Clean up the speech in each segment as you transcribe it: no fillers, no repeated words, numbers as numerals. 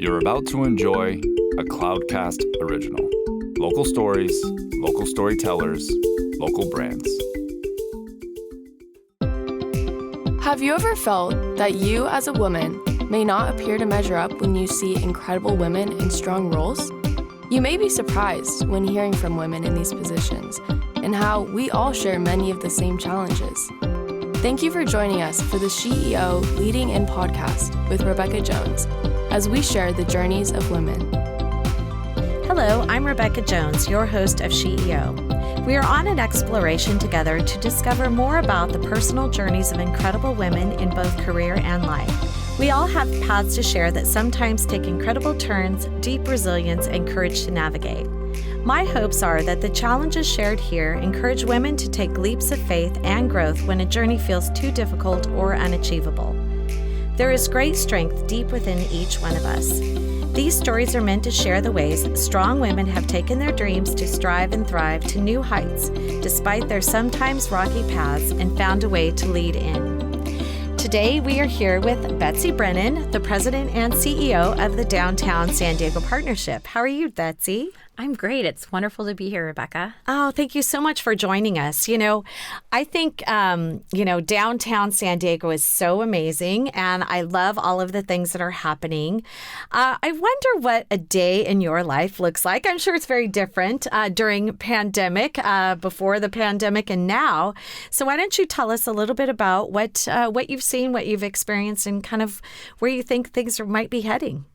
You're about to enjoy a Cloudcast original. Local stories, local storytellers, local brands. Have you ever felt that you as a woman may not appear to measure up when you see incredible women in strong roles? You may be surprised when hearing from women in these positions and how we all share many of the same challenges. Thank you for joining us for the SheEO Leading In podcast with Rebecca Jones as we share the journeys of women. Hello, I'm Rebecca Jones, your host of SheEO. We are on an exploration together to discover more about the personal journeys of incredible women in both career and life. We all have paths to share that sometimes take incredible turns, deep resilience, and courage to navigate. My hopes are that the challenges shared here encourage women to take leaps of faith and growth when a journey feels too difficult or unachievable. There is great strength deep within each one of us. These stories are meant to share the ways strong women have taken their dreams to strive and thrive to new heights, despite their sometimes rocky paths, and found a way to lead in. Today, we are here with Betsy Brennan, the president and CEO of the Downtown San Diego Partnership. How are you, Betsy? I'm great. It's wonderful to be here, Rebecca. Oh, thank you so much for joining us. I think, downtown San Diego is so amazing, and I love all of the things that are happening. I wonder what a day in your life looks like. I'm sure it's very different during pandemic, before the pandemic, and now. So why don't you tell us a little bit about what you've seen, what you've experienced, and kind of where you think things might be heading?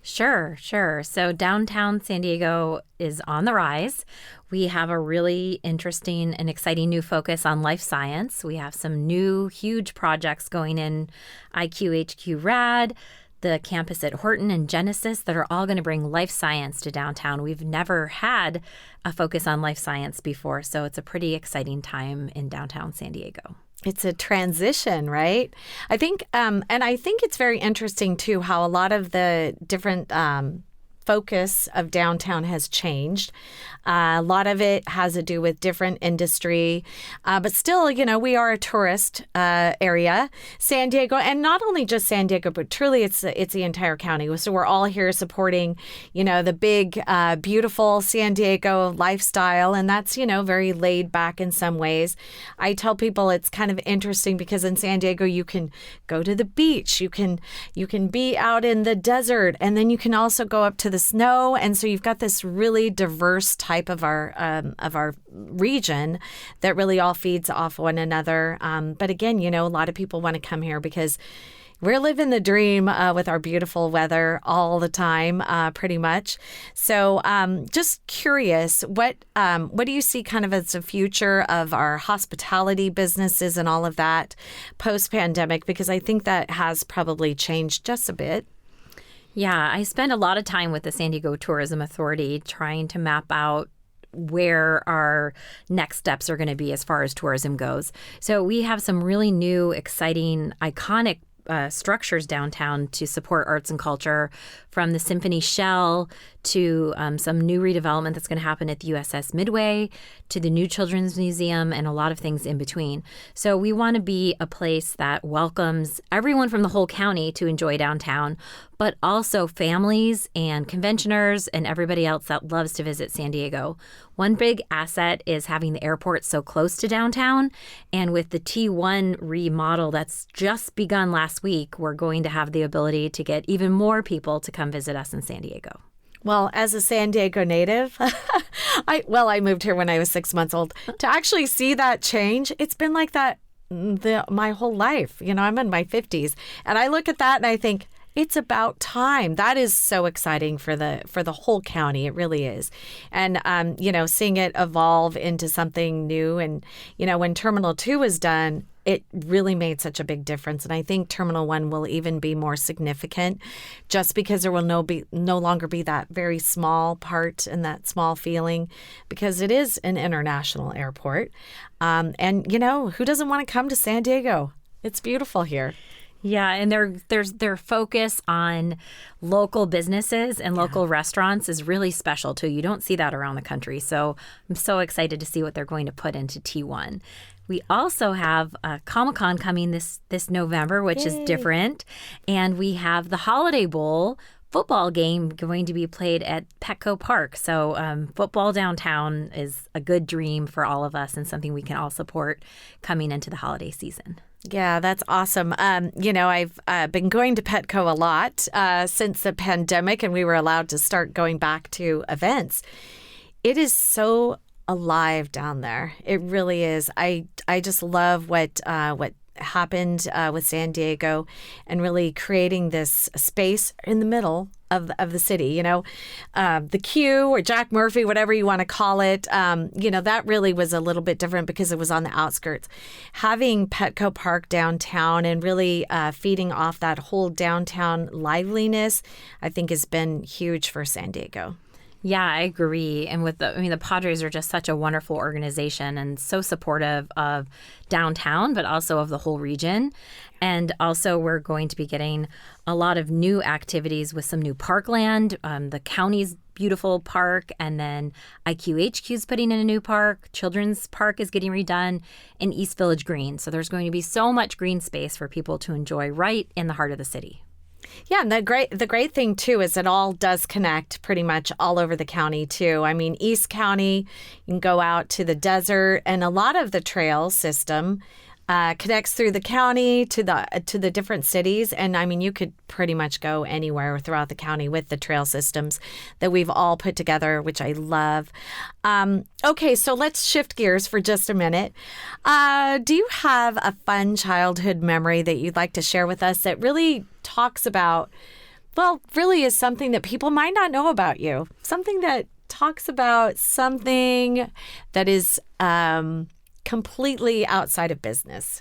Sure. So downtown San Diego is on the rise. We have a really interesting and exciting new focus on life science. We have some new huge projects going in IQHQ Rad, the campus at Horton and Genesis that are all going to bring life science to downtown. We've never had a focus on life science before, so it's a pretty exciting time in downtown San Diego. It's a transition, right? I think, and I think it's very interesting, too, how a lot of the different focus of downtown has changed. A lot of it has to do with different industry, but still, we are a tourist area, San Diego, and not only just San Diego, but truly it's the entire county. So we're all here supporting, the big, beautiful San Diego lifestyle, and that's, very laid back in some ways. I tell people it's kind of interesting because in San Diego, you can go to the beach, you can be out in the desert, and then you can also go up to the snow, and so you've got this really diverse type of our region that really all feeds off one another. But again, a lot of people want to come here because we're living the dream with our beautiful weather all the time, pretty much. So just curious, what do you see kind of as the future of our hospitality businesses and all of that post-pandemic? Because I think that has probably changed just a bit. Yeah, I spend a lot of time with the San Diego Tourism Authority trying to map out where our next steps are going to be as far as tourism goes. So we have some really new, exciting, iconic structures downtown to support arts and culture, from the Symphony Shell to some new redevelopment that's going to happen at the USS Midway, to the new Children's Museum, and a lot of things in between. So we want to be a place that welcomes everyone from the whole county to enjoy downtown, but also families and conventioners and everybody else that loves to visit San Diego. One big asset is having the airport so close to downtown. And with the T1 remodel that's just begun last week, we're going to have the ability to get even more people to come visit us in San Diego. Well, as a San Diego native, I moved here when I was 6 months old. To actually see that change, it's been like that my whole life. I'm in my 50s, and I look at that and I think, it's about time. That is so exciting for the whole county. It really is. And, seeing it evolve into something new. And, when Terminal 2 was done, it really made such a big difference. And I think Terminal 1 will even be more significant just because there will no longer be that very small part and that small feeling, because it is an international airport. And, who doesn't want to come to San Diego? It's beautiful here. Yeah, and their focus on local businesses and local restaurants is really special too. You don't see that around the country. So I'm so excited to see what they're going to put into T1. We also have Comic-Con coming this November, which is different. And we have the Holiday Bowl football game going to be played at Petco Park. So football downtown is a good dream for all of us and something we can all support coming into the holiday season. Yeah, that's awesome. I've been going to Petco a lot since the pandemic, and we were allowed to start going back to events. It is so alive down there. It really is. I just love what happened with San Diego and really creating this space in the middle of the city, the Q or Jack Murphy, whatever you want to call it. That really was a little bit different because it was on the outskirts. Having Petco Park downtown and really feeding off that whole downtown liveliness, I think has been huge for San Diego. Yeah, I agree. And the Padres are just such a wonderful organization and so supportive of downtown, but also of the whole region. And also we're going to be getting a lot of new activities with some new parkland, the county's beautiful park, and then IQHQ is putting in a new park. Children's Park is getting redone in East Village Green. So there's going to be so much green space for people to enjoy right in the heart of the city. Yeah, and the great thing, too, is it all does connect pretty much all over the county, too. I mean, East County, you can go out to the desert, and a lot of the trail system connects through the county to the different cities. And I mean, you could pretty much go anywhere throughout the county with the trail systems that we've all put together, which I love. Okay, so let's shift gears for just a minute. Do you have a fun childhood memory that you'd like to share with us that really talks about, really is something that people might not know about you? Something that talks about something that is completely outside of business.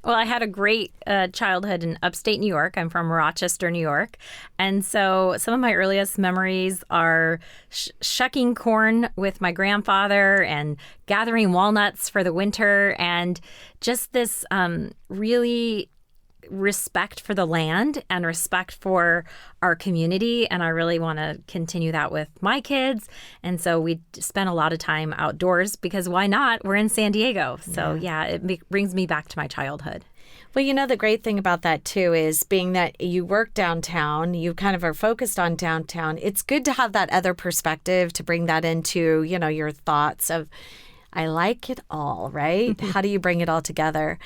Well, I had a great childhood in upstate New York. I'm from Rochester, New York. And so some of my earliest memories are shucking corn with my grandfather and gathering walnuts for the winter, and just this really respect for the land and respect for our community. And I really want to continue that with my kids. And so we spent a lot of time outdoors because why not? We're in San Diego. So yeah, it brings me back to my childhood. Well, the great thing about that, too, is being that you work downtown, you kind of are focused on downtown. It's good to have that other perspective to bring that into, your thoughts of, I like it all, right? How do you bring it all together?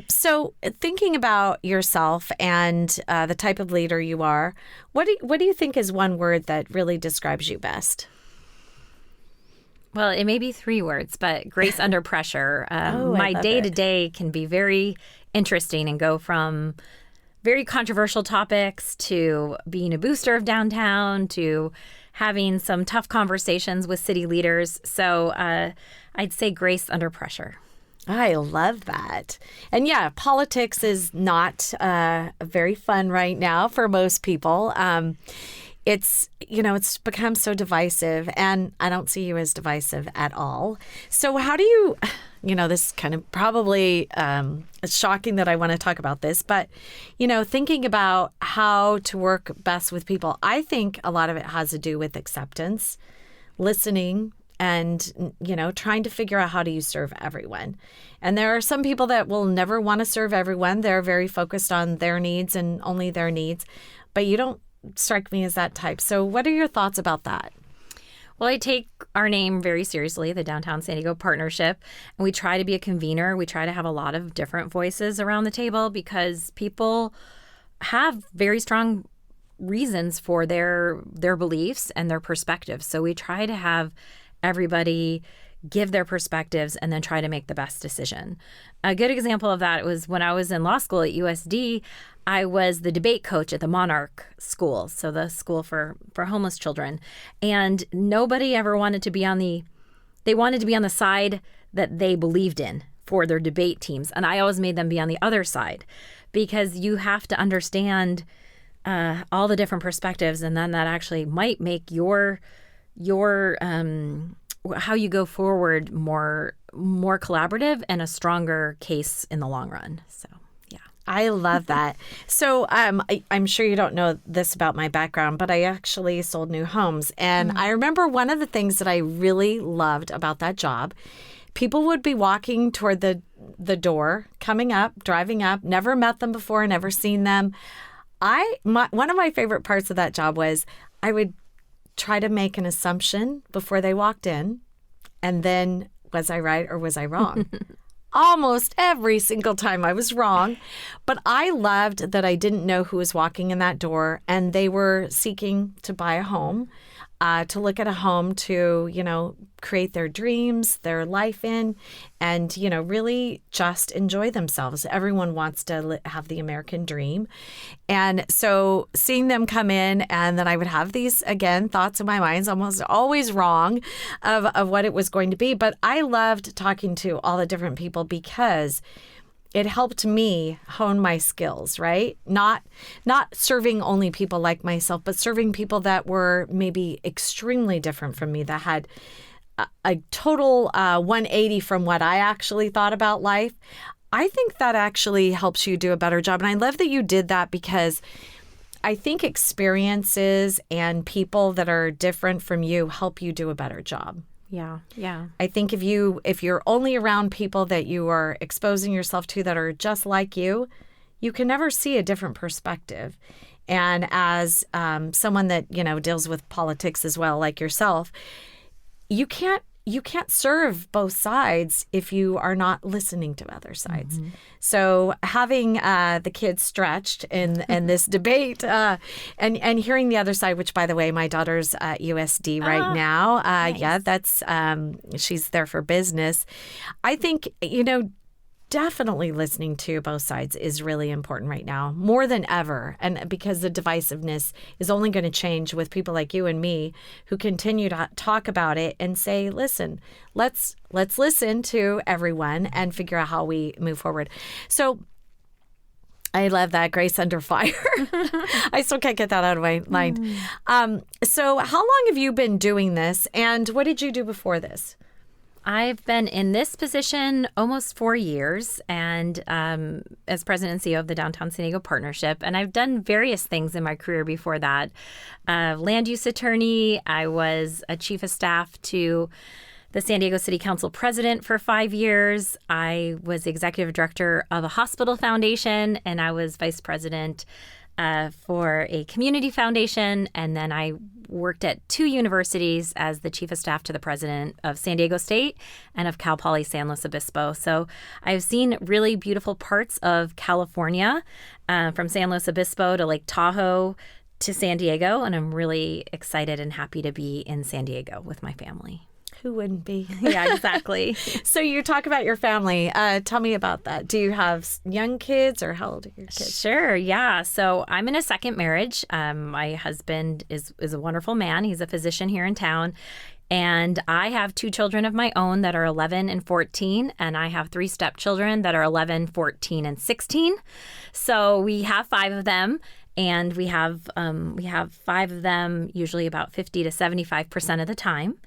So thinking about yourself and the type of leader you are, what do you think is one word that really describes you best? Well, it may be 3 words, but grace under pressure. My day-to-day can be very interesting and go from very controversial topics to being a booster of downtown to having some tough conversations with city leaders. So I'd say grace under pressure. I love that. And yeah, politics is not very fun right now for most people. It's become so divisive, and I don't see you as divisive at all. So how do you, this kind of probably it's shocking that I want to talk about this, but, thinking about how to work best with people, I think a lot of it has to do with acceptance, listening, and, trying to figure out how do you serve everyone. And there are some people that will never want to serve everyone. They're very focused on their needs and only their needs, but you don't strike me as that type. So what are your thoughts about that? Well, I take our name very seriously, the Downtown San Diego Partnership, and we try to be a convener. We try to have a lot of different voices around the table because people have very strong reasons for their beliefs and their perspectives. So we try to have everybody give their perspectives and then try to make the best decision. A good example of that was when I was in law school at USD, I was the debate coach at the Monarch School, so the school for homeless children. And nobody ever wanted to be they wanted to be on the side that they believed in for their debate teams. And I always made them be on the other side because you have to understand all the different perspectives, and then that actually might make your how you go forward more collaborative and a stronger case in the long run. So, yeah. I love that. So I'm sure you don't know this about my background, but I actually sold new homes. And I remember one of the things that I really loved about that job, people would be walking toward the door, coming up, driving up, never met them before, never seen them. one of my favorite parts of that job was I would try to make an assumption before they walked in, and then was I right or was I wrong? Almost every single time I was wrong, but I loved that I didn't know who was walking in that door, and they were seeking to buy a home, to look at a home to, create their dreams, their life in, and, really just enjoy themselves. Everyone wants to have the American dream. And so seeing them come in, and then I would have these, again, thoughts in my mind, almost always wrong, of what it was going to be. But I loved talking to all the different people because it helped me hone my skills, right? Not serving only people like myself, but serving people that were maybe extremely different from me, that had a total 180 from what I actually thought about life. I think that actually helps you do a better job. And I love that you did that, because I think experiences and people that are different from you help you do a better job. Yeah. I think if you're only around people that you are exposing yourself to that are just like you can never see a different perspective. And as someone that, deals with politics as well, like yourself, you can't serve both sides if you are not listening to other sides. Mm-hmm. So having the kids stretched in this debate and hearing the other side, which, by the way, my daughter's at USD right now. Nice. Yeah, that's she's there for business. I think, definitely listening to both sides is really important right now, more than ever. And because the divisiveness is only going to change with people like you and me who continue to talk about it and say, listen, let's listen to everyone and figure out how we move forward. So I love that, Grace Under Fire. I still can't get that out of my mind. So how long have you been doing this, and what did you do before this? I've been in this position almost 4 years, and as president and CEO of the Downtown San Diego Partnership. And I've done various things in my career before that. Land use attorney. I was a chief of staff to the San Diego City Council president for 5 years. I was the executive director of a hospital foundation, and I was vice president for a community foundation. And then I worked at 2 universities as the chief of staff to the president of San Diego State and of Cal Poly San Luis Obispo. So I've seen really beautiful parts of California, from San Luis Obispo to Lake Tahoe to San Diego. And I'm really excited and happy to be in San Diego with my family. Who wouldn't be? Yeah, exactly. So you talk about your family. Tell me about that. Do you have young kids, or how old are your kids? Sure, yeah. So I'm in a second marriage. My husband is a wonderful man. He's a physician here in town. And I have 2 children of my own that are 11 and 14. And I have 3 stepchildren that are 11, 14, and 16. So we have 5 of them. And we have 5 of them usually about 50 to 75% of the time.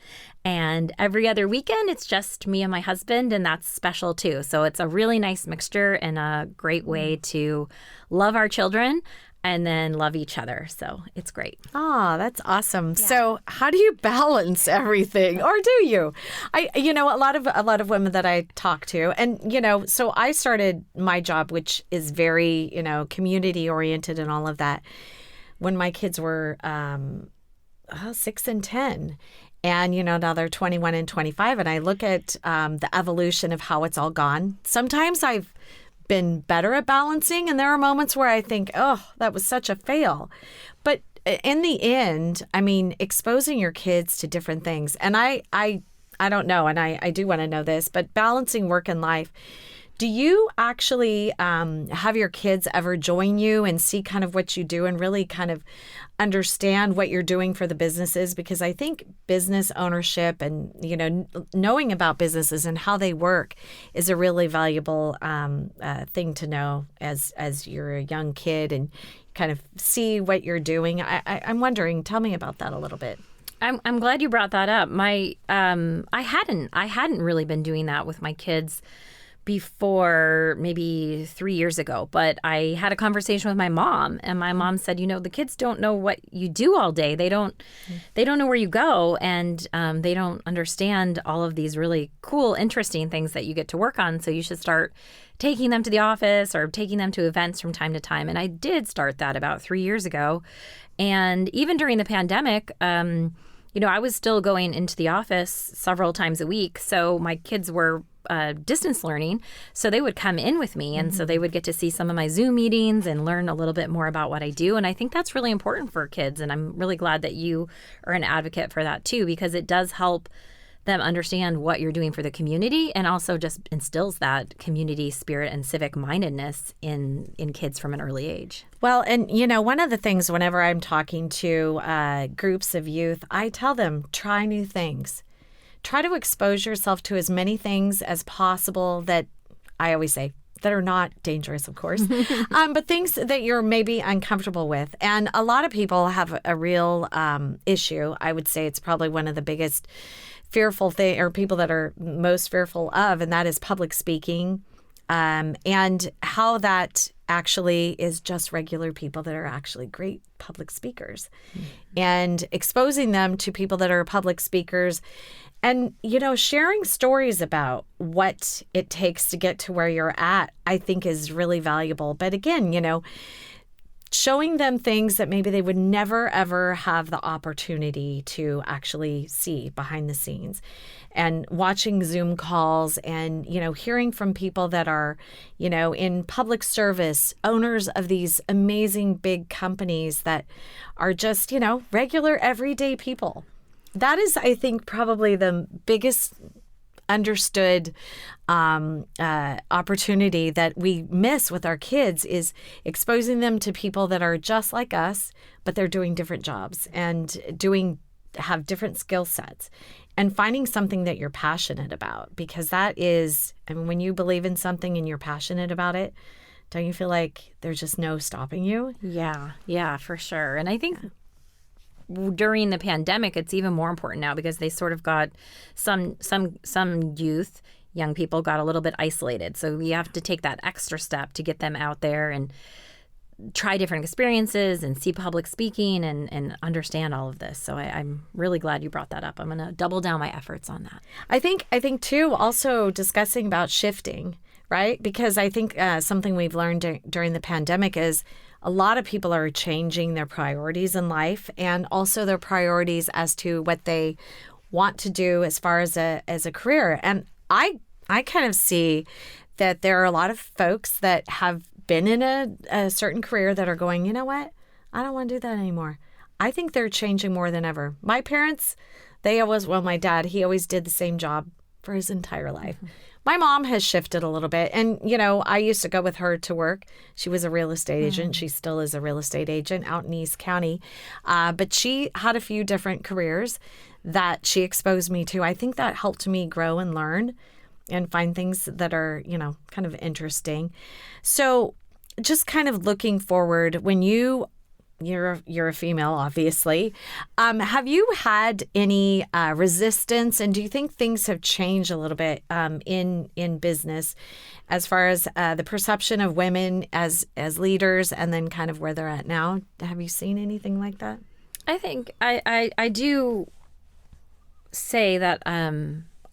And every other weekend, it's just me and my husband, and that's special too. So it's a really nice mixture and a great way to love our children and then love each other. So it's great. Oh, that's awesome. Yeah. So how do you balance everything, or do you? A lot of women that I talk to, and so I started my job, which is very community oriented and all of that, when my kids were 6 and 10. And, now they're 21 and 25. And I look at the evolution of how it's all gone. Sometimes I've been better at balancing, and there are moments where I think, oh, that was such a fail. But in the end, exposing your kids to different things. And I don't know, and I do want to know this, but balancing work and life. Do you actually have your kids ever join you and see kind of what you do and really kind of understand what you're doing for the businesses? Because I think business ownership and, knowing about businesses and how they work is a really valuable thing to know as you're a young kid and kind of see what you're doing. I'm wondering, tell me about that a little bit. I'm glad you brought that up. I hadn't really been doing that with my kids before maybe 3 years ago, but I had a conversation with my mom, and my mom said, the kids don't know what you do all day. They don't know where you go, and they don't understand all of these really cool, interesting things that you get to work on. So you should start taking them to the office or taking them to events from time to time. And I did start that about 3 years ago. And even during the pandemic, I was still going into the office several times a week. So my kids were distance learning. So they would come in with me. And so they would get to see some of my Zoom meetings and learn a little bit more about what I do. And I think that's really important for kids. And I'm really glad that you are an advocate for that too, because it does help them understand what you're doing for the community, and also just instills that community spirit and civic mindedness in kids from an early age. Well, and one of the things whenever I'm talking to groups of youth, I tell them, try new things. Try to expose yourself to as many things as possible that I always say that are not dangerous, of course, but things that you're maybe uncomfortable with. And a lot of people have a real issue. I would say it's probably one of the biggest fearful thing, or people that are most fearful of, and that is public speaking, and how that actually is just regular people that are actually great public speakers, and exposing them to people that are public speakers, and sharing stories about what it takes to get to where you're at, I think is really valuable. But again, showing them things that maybe they would never, ever have the opportunity to actually see behind the scenes, and watching Zoom calls and, hearing from people that are, in public service, owners of these amazing big companies that are just, regular everyday people. That is, I think, probably the biggest understood opportunity that we miss with our kids, is exposing them to people that are just like us, but they're doing different jobs and have different skill sets, and finding something that you're passionate about, because that is, when you believe in something and you're passionate about it, don't you feel like there's just no stopping you? Yeah, for sure. And I think during the pandemic, it's even more important now, because they sort of got some young people got a little bit isolated. So we have to take that extra step to get them out there and try different experiences and see public speaking and understand all of this. So I'm really glad you brought that up. I'm going to double down my efforts on that. I think too, also discussing about shifting, right? Because I think something we've learned during the pandemic is a lot of people are changing their priorities in life, and also their priorities as to what they want to do as far as a career. And I kind of see that there are a lot of folks that have been in a certain career that are going, you know what? I don't want to do that anymore. I think they're changing more than ever. My parents, my dad, he always did the same job for his entire life. Mm-hmm. My mom has shifted a little bit. And, I used to go with her to work. She was a real estate agent. She still is a real estate agent out in East County. But she had a few different careers that she exposed me to. I think that helped me grow and learn and find things that are, kind of interesting. So just kind of looking forward, when you're a female, obviously. Have you had any resistance, and do you think things have changed a little bit in business as far as the perception of women as leaders, and then kind of where they're at now? Have you seen anything like that? I think I do say that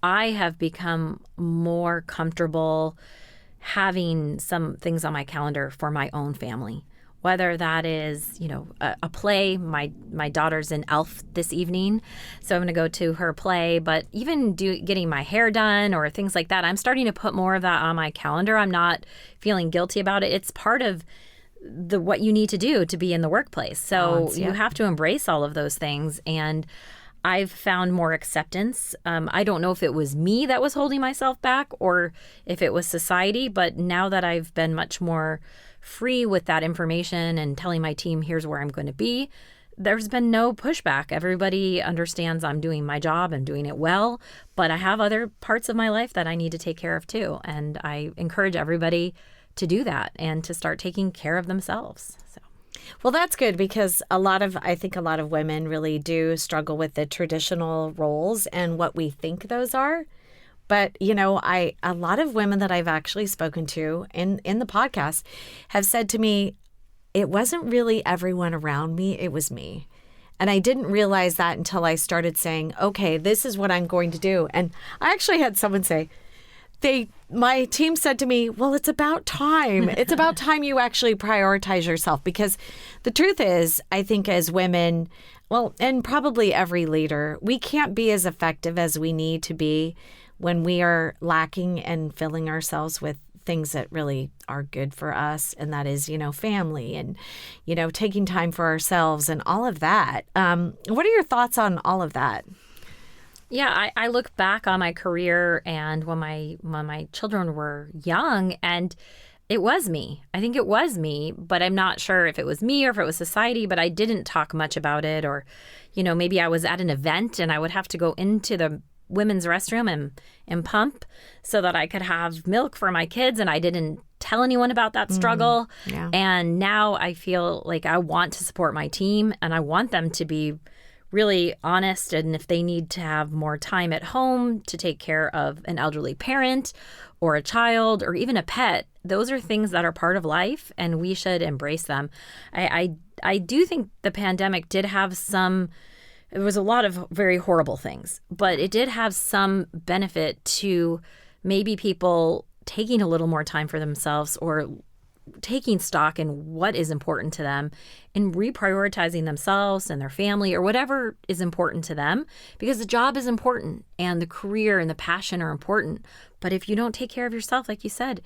I have become more comfortable having some things on my calendar for my own family. Whether that is, a play. My daughter's in Elf this evening, so I'm going to go to her play. But even getting my hair done or things like that, I'm starting to put more of that on my calendar. I'm not feeling guilty about it. It's part of what you need to do to be in the workplace. So you have to embrace all of those things. And I've found more acceptance. I don't know if it was me that was holding myself back or if it was society. But now that I've been much more free with that information and telling my team, here's where I'm going to be, there's been no pushback. Everybody understands I'm doing my job and doing it well, but I have other parts of my life that I need to take care of too. And I encourage everybody to do that and to start taking care of themselves. So. Well, that's good, because I think a lot of women really do struggle with the traditional roles and what we think those are, But, a lot of women that I've actually spoken to in the podcast have said to me, it wasn't really everyone around me, it was me. And I didn't realize that until I started saying, okay, this is what I'm going to do. And I actually had someone say, my team said to me, well, it's about time. It's about time you actually prioritize yourself. Because the truth is, I think as women, well, and probably every leader, we can't be as effective as we need to be when we are lacking and filling ourselves with things that really are good for us. And that is, family and, taking time for ourselves and all of that. What are your thoughts on all of that? Yeah, I look back on my career and when my children were young, and it was me. I think it was me, but I'm not sure if it was me or if it was society, but I didn't talk much about it. Or, maybe I was at an event and I would have to go into the women's restroom and pump so that I could have milk for my kids, and I didn't tell anyone about that struggle. Yeah. And now I feel like I want to support my team, and I want them to be really honest, and if they need to have more time at home to take care of an elderly parent or a child or even a pet, those are things that are part of life, and we should embrace them. I do think the pandemic did have some. It was a lot of very horrible things, but it did have some benefit to maybe people taking a little more time for themselves or taking stock in what is important to them and reprioritizing themselves and their family or whatever is important to them, because the job is important and the career and the passion are important. But if you don't take care of yourself, like you said,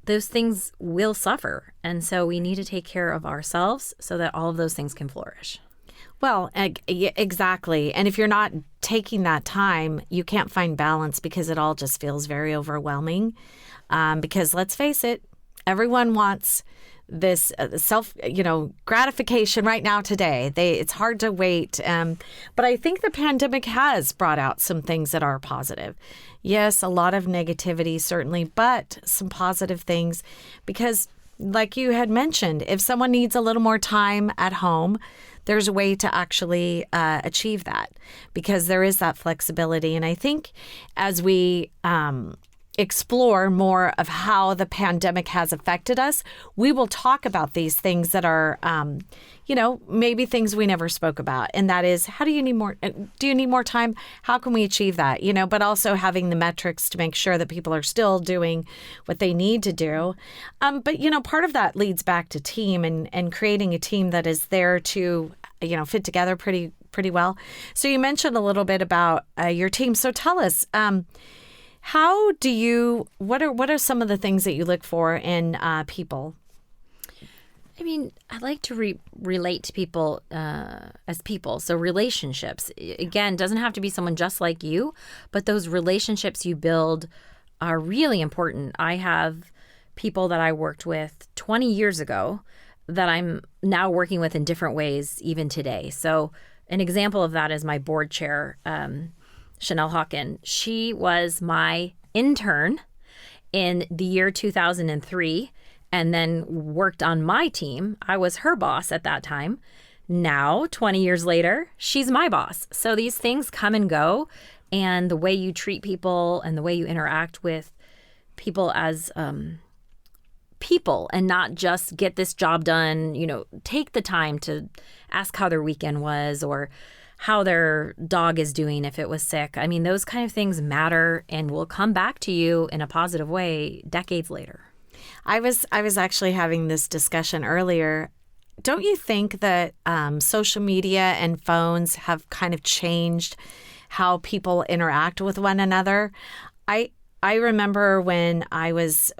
those things will suffer. And so we need to take care of ourselves so that all of those things can flourish. Well, exactly. And if you're not taking that time, you can't find balance because it all just feels very overwhelming. Because let's face it, everyone wants this self, gratification right now today. It's hard to wait. But I think the pandemic has brought out some things that are positive. Yes, a lot of negativity, certainly, but some positive things because like you had mentioned, if someone needs a little more time at home, there's a way to actually achieve that because there is that flexibility. And I think as we explore more of how the pandemic has affected us, we will talk about these things that are, maybe things we never spoke about. And that is, how do you need more? Do you need more time? How can we achieve that? But also having the metrics to make sure that people are still doing what they need to do. But part of that leads back to team and creating a team that is there to, fit together pretty well. So you mentioned a little bit about your team. So tell us, what are some of the things that you look for in people? I mean, I like to relate to people as people. So relationships, again, doesn't have to be someone just like you, but those relationships you build are really important. I have people that I worked with 20 years ago that I'm now working with in different ways even today. So an example of that is my board chair, Chanel Hawken. She was my intern in the year 2003 and then worked on my team. I was her boss at that time. Now, 20 years later, she's my boss. So these things come and go, and the way you treat people and the way you interact with people as people and not just get this job done, take the time to ask how their weekend was or how their dog is doing if it was sick. I mean, those kind of things matter and will come back to you in a positive way decades later. I was actually having this discussion earlier. Don't you think that social media and phones have kind of changed how people interact with one another? I remember when I was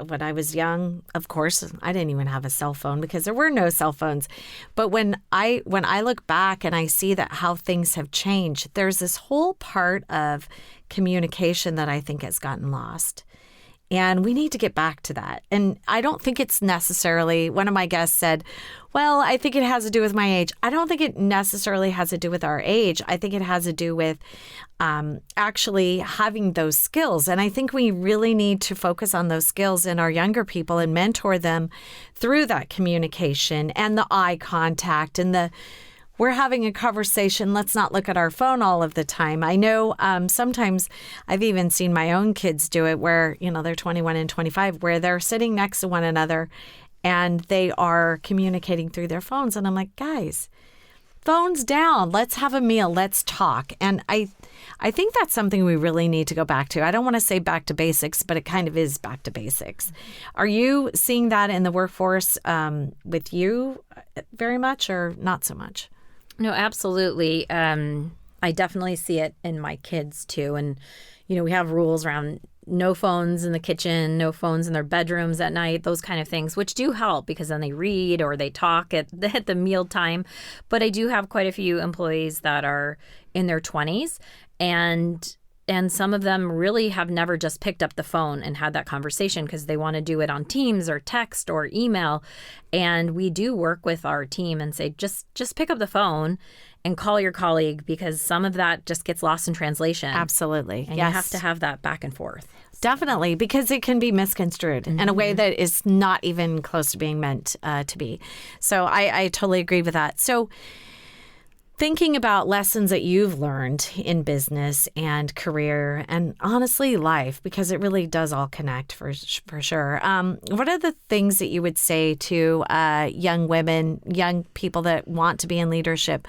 young, of course, I didn't even have a cell phone because there were no cell phones. But when I look back and I see that how things have changed, there's this whole part of communication that I think has gotten lost. And we need to get back to that. And I don't think it's necessarily, one of my guests said, well, I think it has to do with my age. I don't think it necessarily has to do with our age. I think it has to do with actually having those skills. And I think we really need to focus on those skills in our younger people and mentor them through that communication and the eye contact and the we're having a conversation. Let's not look at our phone all of the time. I know sometimes I've even seen my own kids do it where, they're 21 and 25, where they're sitting next to one another and they are communicating through their phones. And I'm like, guys, phones down. Let's have a meal. Let's talk. And I think that's something we really need to go back to. I don't want to say back to basics, but it kind of is back to basics. Are you seeing that in the workforce with you very much or not so much? No, absolutely. I definitely see it in my kids too. And, we have rules around no phones in the kitchen, no phones in their bedrooms at night, those kind of things, which do help because then they read or they talk at the meal time. But I do have quite a few employees that are in their 20s, and some of them really have never just picked up the phone and had that conversation because they want to do it on Teams or text or email. And we do work with our team and say, just pick up the phone and call your colleague, because some of that just gets lost in translation. Absolutely. And yes. You have to have that back and forth. Definitely, because it can be misconstrued in a way that is not even close to being meant to be. So I totally agree with that. So thinking about lessons that you've learned in business and career and honestly life, because it really does all connect for sure. What are the things that you would say to young women, young people that want to be in leadership,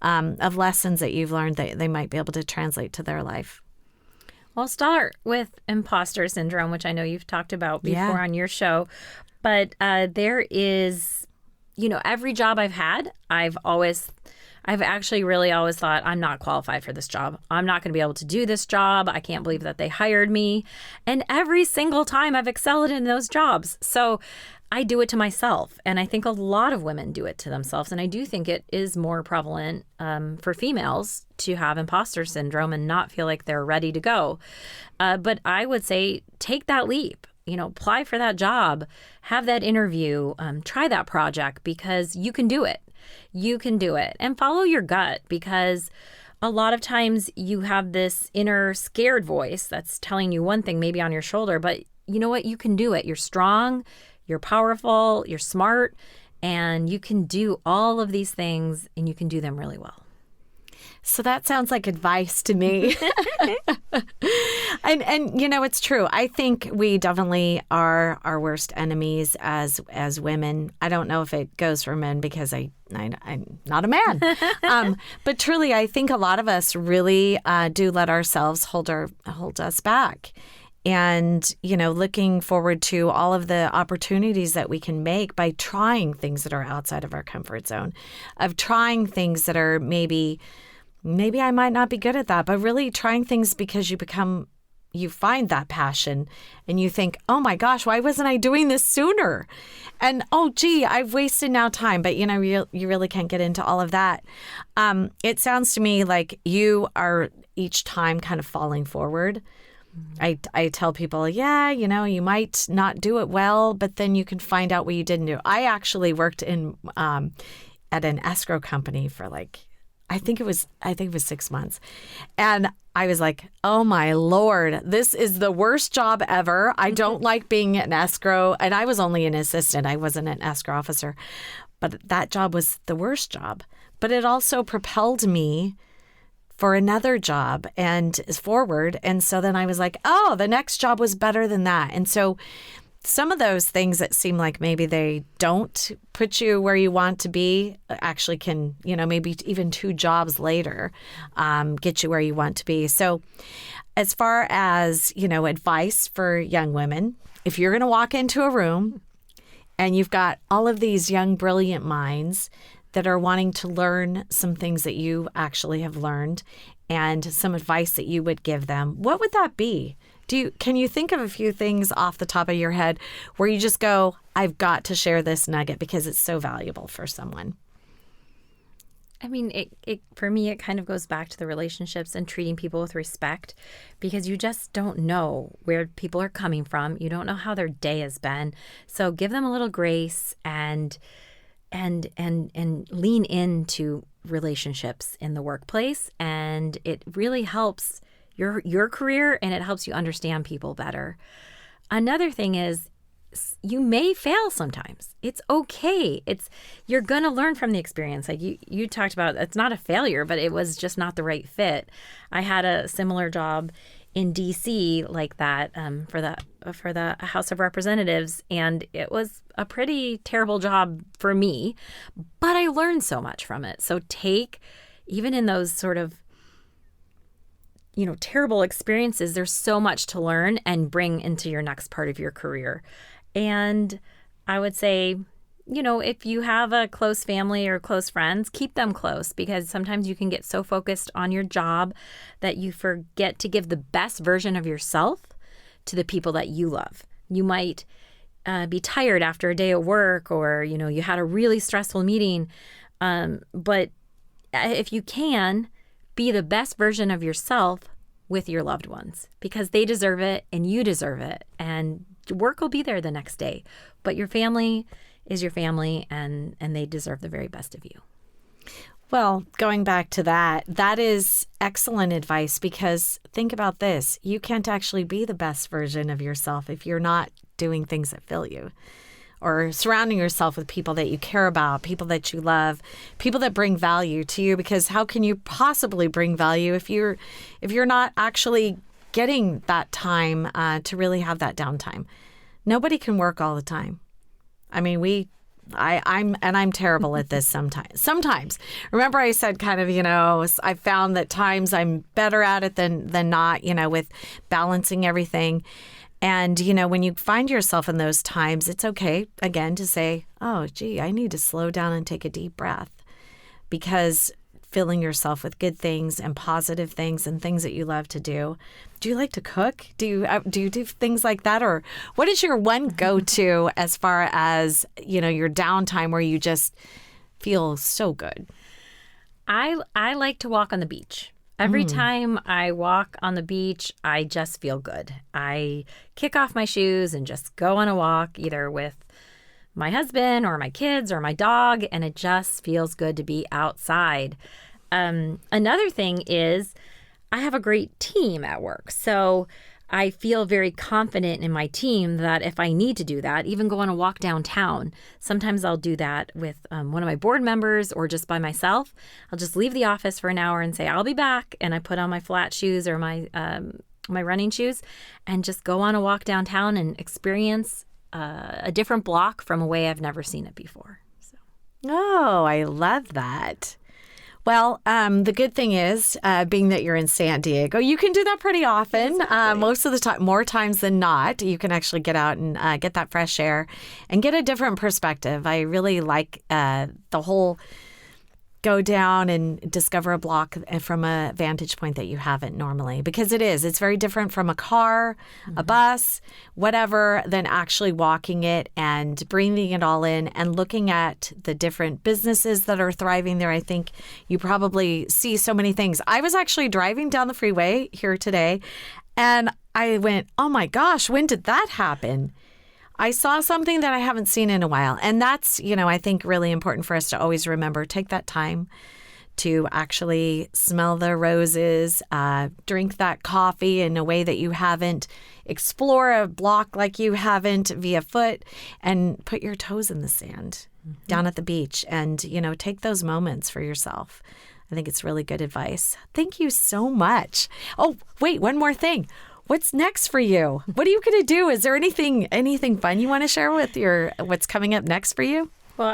of lessons that you've learned that they might be able to translate to their life? I'll start with imposter syndrome, which I know you've talked about before on your show. But there is, every job I've had, I've actually really always thought, I'm not qualified for this job. I'm not going to be able to do this job. I can't believe that they hired me. And every single time I've excelled in those jobs. So I do it to myself. And I think a lot of women do it to themselves. And I do think it is more prevalent for females to have imposter syndrome and not feel like they're ready to go. But I would say take that leap. Apply for that job, have that interview, try that project, because you can do it. You can do it. And follow your gut, because a lot of times you have this inner scared voice that's telling you one thing maybe on your shoulder, but you know what? You can do it. You're strong, you're powerful, you're smart, and you can do all of these things, and you can do them really well. So that sounds like advice to me. And it's true. I think we definitely are our worst enemies as women. I don't know if it goes for men because I'm not a man. But truly, I think a lot of us really do let ourselves hold us back. And, looking forward to all of the opportunities that we can make by trying things that are outside of our comfort zone, of trying things that are maybe I might not be good at that, but really trying things because you find that passion and you think, oh my gosh, why wasn't I doing this sooner? And oh, gee, I've wasted now time. But, you really can't get into all of that. It sounds to me like you are each time kind of falling forward. I tell people, you might not do it well, but then you can find out what you didn't do. I actually worked in at an escrow company for I think it was 6 months. And I was like, oh my Lord, this is the worst job ever. I don't like being an escrow. And I was only an assistant. I wasn't an escrow officer. But that job was the worst job. But it also propelled me for another job and forward. And so then I was like, oh, the next job was better than that. And so some of those things that seem like maybe they don't put you where you want to be actually can, maybe even 2 jobs later, get you where you want to be. So as far as, advice for young women, if you're going to walk into a room and you've got all of these young, brilliant minds that are wanting to learn some things that you actually have learned and some advice that you would give them, what would that be? Can you think of a few things off the top of your head where you just go, I've got to share this nugget because it's so valuable for someone? I mean, it for me, it kind of goes back to the relationships and treating people with respect, because you just don't know where people are coming from. You don't know how their day has been. So give them a little grace and lean into relationships in the workplace. And it really helps your career, and it helps you understand people better. Another thing is, you may fail sometimes. It's okay. You're going to learn from the experience. Like you talked about, it's not a failure, but it was just not the right fit. I had a similar job in DC like that for the House of Representatives, and it was a pretty terrible job for me, but I learned so much from it. So even in those sort of terrible experiences, there's so much to learn and bring into your next part of your career. And I would say, if you have a close family or close friends, keep them close, because sometimes you can get so focused on your job that you forget to give the best version of yourself to the people that you love. You might be tired after a day at work, or, you had a really stressful meeting. But if you can, be the best version of yourself with your loved ones, because they deserve it and you deserve it. And work will be there the next day, but your family is your family, and they deserve the very best of you. Well, going back to that is excellent advice, because think about this. You can't actually be the best version of yourself if you're not doing things that fill you, or surrounding yourself with people that you care about, people that you love, people that bring value to you, because how can you possibly bring value if you're not actually getting that time to really have that downtime? Nobody can work all the time. I mean, I'm terrible at this sometimes. Remember I said kind of, I found that times I'm better at it than not, with balancing everything. And, when you find yourself in those times, it's okay, again, to say, oh, gee, I need to slow down and take a deep breath, because filling yourself with good things and positive things and things that you love to do. Do you like to cook? Do you do things like that? Or what is your one go-to as far as, your downtime where you just feel so good? I like to walk on the beach. Every time I walk on the beach, I just feel good. I kick off my shoes and just go on a walk, either with my husband or my kids or my dog, and it just feels good to be outside. Another thing is I have a great team at work. So I feel very confident in my team that if I need to do that, even go on a walk downtown, sometimes I'll do that with one of my board members or just by myself. I'll just leave the office for an hour and say, I'll be back. And I put on my flat shoes or my running shoes and just go on a walk downtown and experience a different block from a way I've never seen it before. So. Oh, I love that. Well, the good thing is, being that you're in San Diego, you can do that pretty often. Exactly. Most of the time, more times than not, you can actually get out and get that fresh air and get a different perspective. I really like the whole go down and discover a block from a vantage point that you haven't normally, because it's very different from a car, a bus, whatever, than actually walking it and breathing it all in and looking at the different businesses that are thriving there. I think you probably see so many things. I was actually driving down the freeway here today and I went, oh my gosh, when did that happen? I saw something that I haven't seen in a while. And that's, I think really important for us to always remember. Take that time to actually smell the roses, drink that coffee in a way that you haven't, explore a block like you haven't via foot, and put your toes in the sand down at the beach and, take those moments for yourself. I think it's really good advice. Thank you so much. Oh, wait, one more thing. What's next for you? What are you going to do? Is there anything fun you want to share with what's coming up next for you? Well,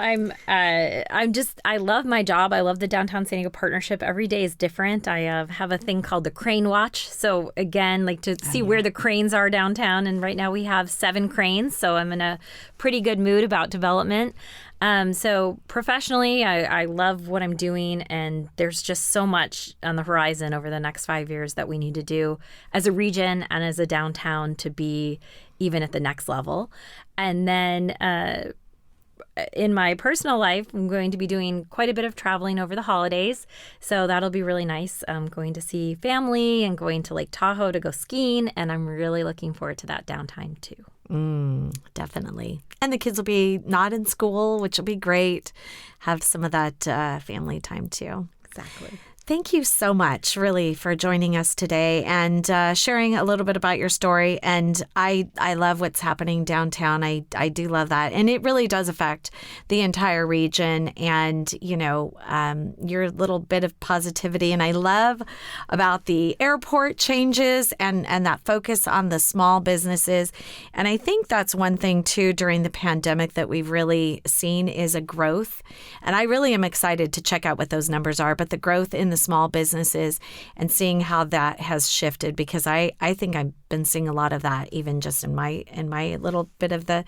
I love my job. I love the Downtown San Diego Partnership. Every day is different. I have a thing called the Crane Watch. So again, like to see where the cranes are downtown. And right now we have 7 cranes. So I'm in a pretty good mood about development. So professionally, I love what I'm doing, and there's just so much on the horizon over the next 5 years that we need to do as a region and as a downtown to be even at the next level. And then in my personal life, I'm going to be doing quite a bit of traveling over the holidays. So that'll be really nice. I'm going to see family and going to Lake Tahoe to go skiing, and I'm really looking forward to that downtime too. Definitely. And the kids will be not in school, which will be great. Have some of that family time too. Exactly. Thank you so much, really, for joining us today and sharing a little bit about your story. And I love what's happening downtown. I do love that. And it really does affect the entire region and, your little bit of positivity. And I love about the airport changes and that focus on the small businesses. And I think that's one thing, too, during the pandemic that we've really seen is a growth. And I really am excited to check out what those numbers are. But the growth in the small businesses and seeing how that has shifted, because I think I've been seeing a lot of that even just in my little bit of the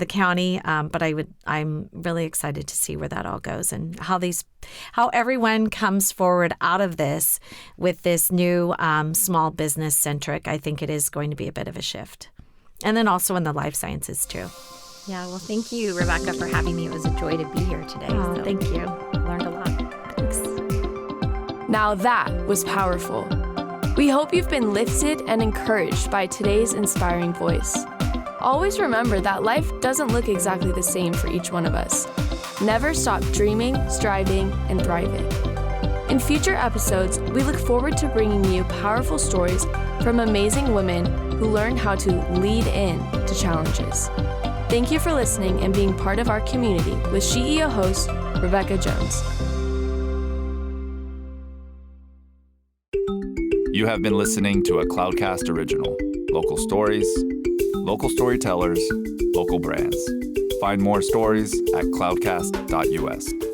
county. But I'm really excited to see where that all goes and how everyone comes forward out of this with this new small business centric. I think it is going to be a bit of a shift. And then also in the life sciences too. Yeah, well, thank you, Rebecca, for having me. It was a joy to be here today. Oh, thank you. I learned a lot. Thanks. Now that was powerful. We hope you've been lifted and encouraged by today's inspiring voice. Always remember that life doesn't look exactly the same for each one of us. Never stop dreaming, striving, and thriving. In future episodes, we look forward to bringing you powerful stories from amazing women who learned how to lead in to challenges. Thank you for listening and being part of our community with CEO host Rebecca Jones. You have been listening to a Cloudcast original. Local stories, local storytellers, local brands. Find more stories at cloudcast.us.